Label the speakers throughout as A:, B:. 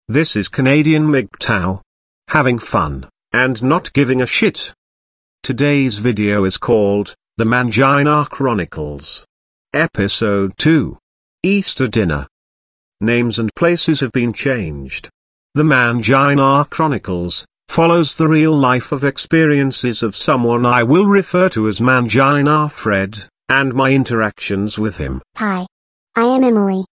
A: This is Canadian MGTOW. Having fun, and not giving a shit. Today's video is called, The Mangina Chronicles. Episode 2. Easter Dinner. Names and places have been changed. The Mangina Chronicles follows the real life of experiences of someone I will refer to as Mangina Fred, and my interactions with him.
B: Hi. I am Emily.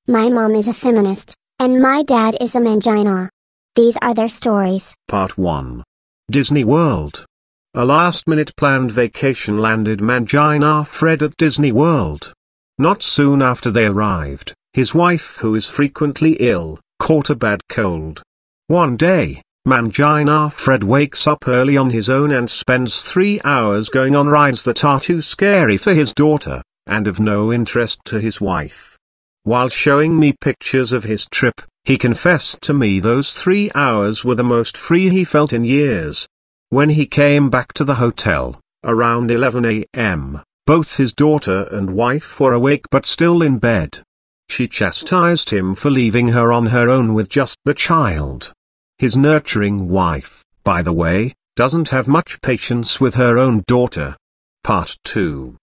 B: My mom is a feminist, and my dad is a Mangina. These are their stories.
A: Part 1. Disney World. A last-minute planned vacation landed Mangina Fred at Disney World. Not soon after they arrived, his wife, who is frequently ill, caught a bad cold. One day, Mangina Fred wakes up early on his own and spends 3 hours going on rides that are too scary for his daughter, and of no interest to his wife. While showing me pictures of his trip, he confessed to me those 3 hours were the most free he felt in years. When he came back to the hotel, around 11 a.m., both his daughter and wife were awake but still in bed. She chastised him for leaving her on her own with just the child. His nurturing wife, by the way, doesn't have much patience with her own daughter. Part 2.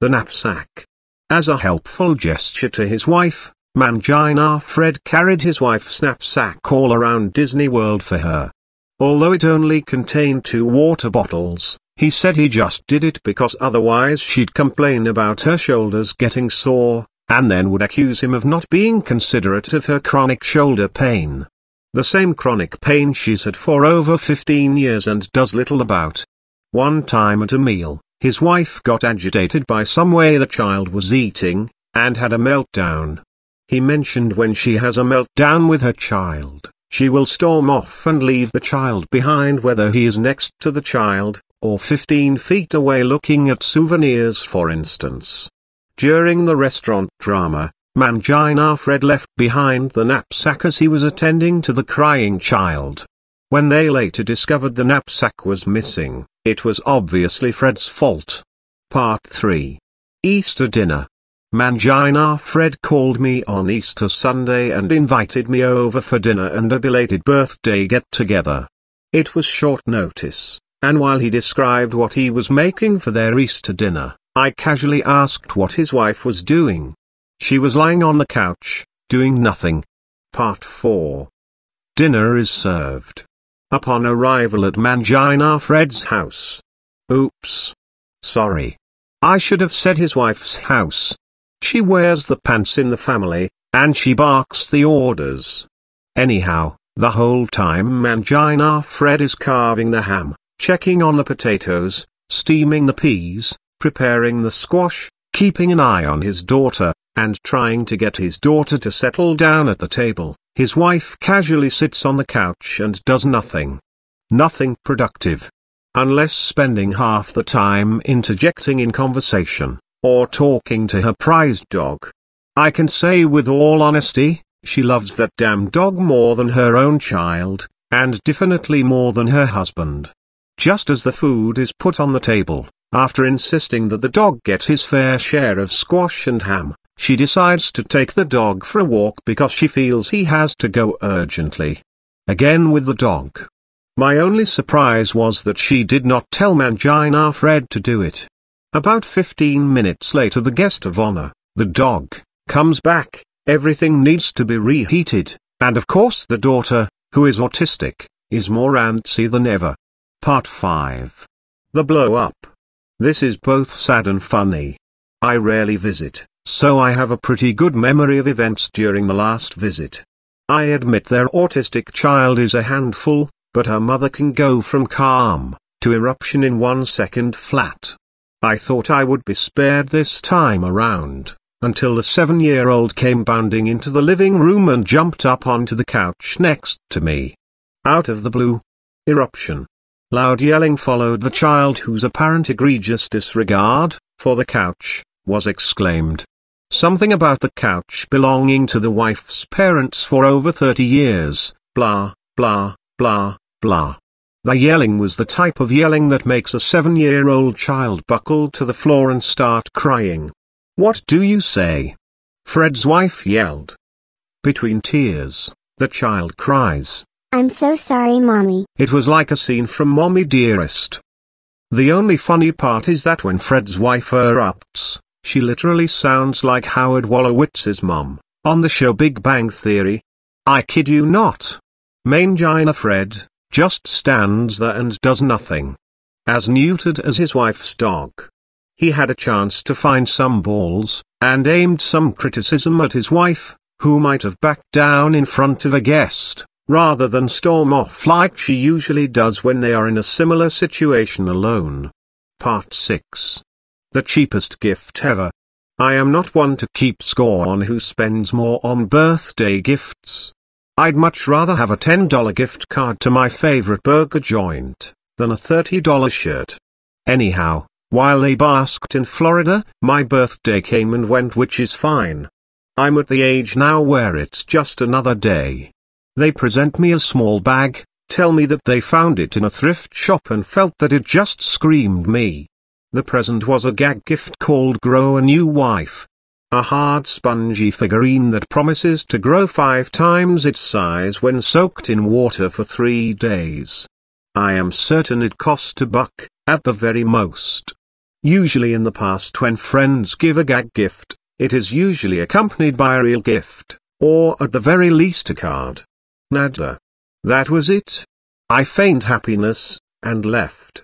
A: The Knapsack. As a helpful gesture to his wife, Mangina Fred carried his wife's knapsack all around Disney World for her. Although it only contained 2 water bottles, he said he just did it because otherwise she'd complain about her shoulders getting sore, and then would accuse him of not being considerate of her chronic shoulder pain. The same chronic pain she's had for over 15 years and does little about. One time at a meal, his wife got agitated by some way the child was eating, and had a meltdown. He mentioned when she has a meltdown with her child, she will storm off and leave the child behind, whether he is next to the child, or 15 feet away looking at souvenirs, for instance. During the restaurant drama, Mangina Fred left behind the knapsack as he was attending to the crying child. When they later discovered the knapsack was missing, it was obviously Fred's fault. Part 3. Easter Dinner. Mangina Fred called me on Easter Sunday and invited me over for dinner and a belated birthday get-together. It was short notice, and while he described what he was making for their Easter dinner, I casually asked what his wife was doing. She was lying on the couch, doing nothing. Part 4. Dinner is served. Upon arrival at Mangina Fred's house. Oops. Sorry. I should have said his wife's house. She wears the pants in the family, and she barks the orders. Anyhow, the whole time Mangina Fred is carving the ham, checking on the potatoes, steaming the peas, preparing the squash, keeping an eye on his daughter, and trying to get his daughter to settle down at the table, his wife casually sits on the couch and does nothing. Nothing productive. Unless spending half the time interjecting in conversation, or talking to her prized dog. I can say with all honesty, she loves that damn dog more than her own child, and definitely more than her husband. Just as the food is put on the table, after insisting that the dog get his fair share of squash and ham, she decides to take the dog for a walk because she feels he has to go urgently. Again with the dog. My only surprise was that she did not tell Mangina Fred to do it. About 15 minutes later, the guest of honor, the dog, comes back. Everything needs to be reheated, and of course the daughter, who is autistic, is more antsy than ever. Part 5. The blow-up. This is both sad and funny. I rarely visit, so I have a pretty good memory of events during the last visit. I admit their autistic child is a handful, but her mother can go from calm to eruption in 1 second flat. I thought I would be spared this time around, until the 7-year-old came bounding into the living room and jumped up onto the couch next to me. Out of the blue. Eruption. Loud yelling followed the child, whose apparent egregious disregard for the couch was exclaimed. Something about the couch belonging to the wife's parents for over 30 years, blah, blah, blah, blah. The yelling was the type of yelling that makes a 7-year-old child buckle to the floor and start crying. What do you say? Fred's wife yelled. Between tears, The child cries.
B: I'm so sorry, Mommy.
A: It was like a scene from Mommy Dearest. The only funny part is that when Fred's wife erupts, she literally sounds like Howard Wolowitz's mom, on the show Big Bang Theory. I kid you not. Mangina Fred just stands there and does nothing. As neutered as his wife's dog. He had a chance to find some balls, and aimed some criticism at his wife, who might have backed down in front of a guest, rather than storm off like she usually does when they are in a similar situation alone. Part 6. The cheapest gift ever. I am not one to keep score on who spends more on birthday gifts. I'd much rather have a $10 gift card to my favorite burger joint than a $30 shirt. Anyhow, while they basked in Florida, my birthday came and went, which is fine. I'm at the age now where it's just another day. They present me a small bag, tell me that they found it in a thrift shop and felt that it just screamed me. The present was a gag gift called Grow a New Wife. A hard spongy figurine that promises to grow 5 times its size when soaked in water for 3 days. I am certain it cost $1, at the very most. Usually in the past when friends give a gag gift, it is usually accompanied by a real gift, or at the very least a card. Nada. That was it. I feigned happiness, and left.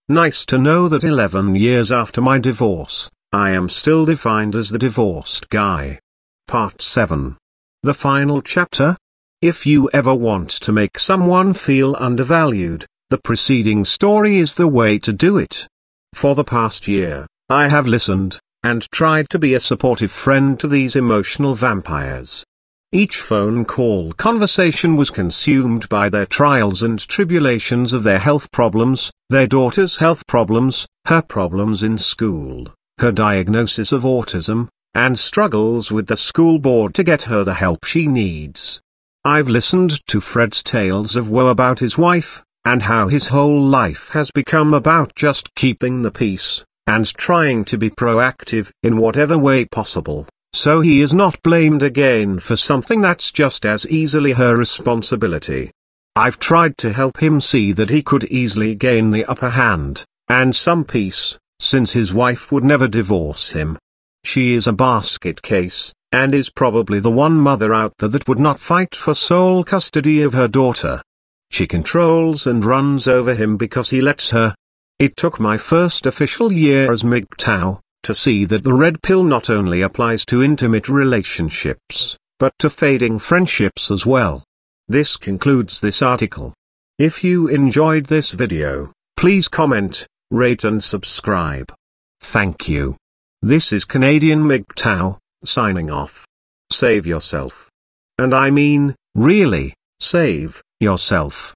A: Nice to know that 11 years after my divorce, I am still defined as the divorced guy. Part 7. The final chapter. If you ever want to make someone feel undervalued, the preceding story is the way to do it. For the past year, I have listened, and tried to be a supportive friend to these emotional vampires. Each phone call conversation was consumed by their trials and tribulations of their health problems, their daughter's health problems, her problems in school, her diagnosis of autism, and struggles with the school board to get her the help she needs. I've listened to Fred's tales of woe about his wife, and how his whole life has become about just keeping the peace, and trying to be proactive in whatever way possible, so he is not blamed again for something that's just as easily her responsibility. I've tried to help him see that he could easily gain the upper hand, and some peace, since his wife would never divorce him. She is a basket case, and is probably the one mother out there that would not fight for sole custody of her daughter. She controls and runs over him because he lets her. It took my first official year as MGTOW to see that the red pill not only applies to intimate relationships, but to fading friendships as well. This concludes this article. If you enjoyed this video, please comment, rate and subscribe. Thank you. This is Canadian MGTOW, signing off. Save yourself. And I mean, really, save yourself.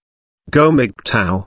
A: Go MGTOW.